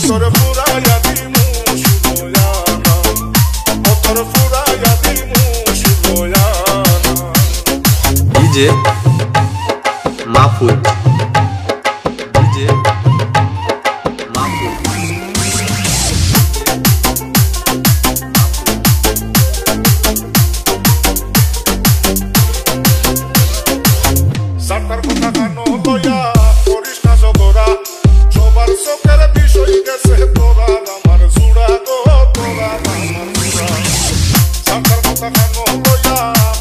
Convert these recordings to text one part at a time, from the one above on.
Otore furaya dimu shuloyana, otore furaya dimu shuloyana. DJ Mahfouz, DJ Mahfouz. Sartar kotha kano loya korish na jogora, sobar soker bishoy geche tora amar jura go tora amar jura. Sartar kotha kano loya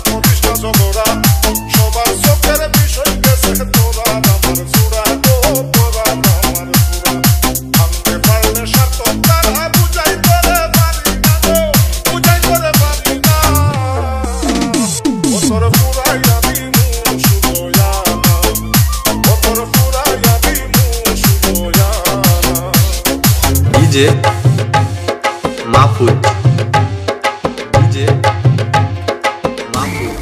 korish na jogora, sobar soker bishoy geche tora amar jura go tora amar jura. Amte parle sharto tara bujai tore pari na go, bujai tore pari na. Otore furaya dimu shuloyana, otore furaya dimu shuloyana. DJ Mahfouz, DJ Mahfouz.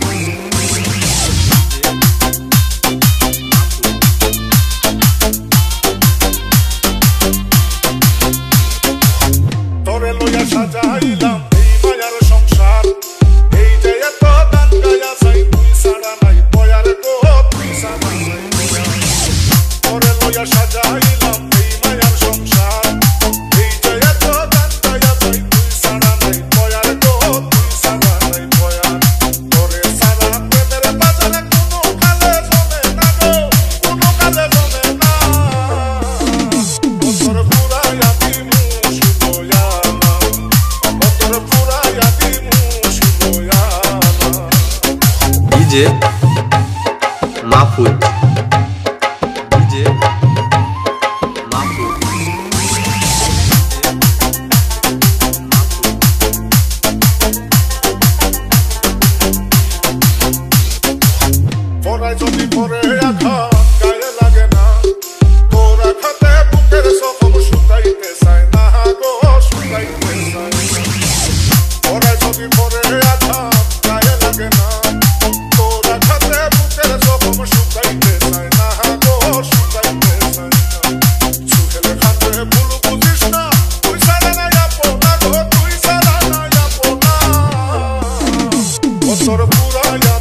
Tore loya sajailam ei mayar সংসার, এই যে এত গান গায়া যাই তুই ছাড়া নাই বয়ার গো, তুই ছাড়া নাই বয়ার। তরে লইয়া সাজাইলাম এই মায়ার সংসার, এই যে এত গান গায়া যাই তুই ছাড়া নাই বয়ার গো, তুই ছাড়া নাই বয়ার। তরে ছাড়া প্রেমের বাজারে কোনো কালে জমে না গো, কোনো কালে জমে না। অতর ফুরাইয়া দিমু শুলোয়ানা, অতর ফুরাইয়া দিমু শুলোয়ানা। DJ Mahfouz, DJ Mahfouz. পরায় যদি পরে আঘাত গায়ে লাগে না, তোর আঘাতে বুকের জখম শুকাইতে চায় না গো, শুকাইতে চায় না। পরায় যদি পরে আঘাত গায়ে লাগে না, তোর আঘাতে বুকের জখম শুকাইতে চায় না গো, শুকাইতে চায় না। সুখের খাতে ভুল বুঝিস না, তুই ছাড়া নাই আপনা গো, তুই ছাড়া নাই আপনা। অতর ফুরাইয়া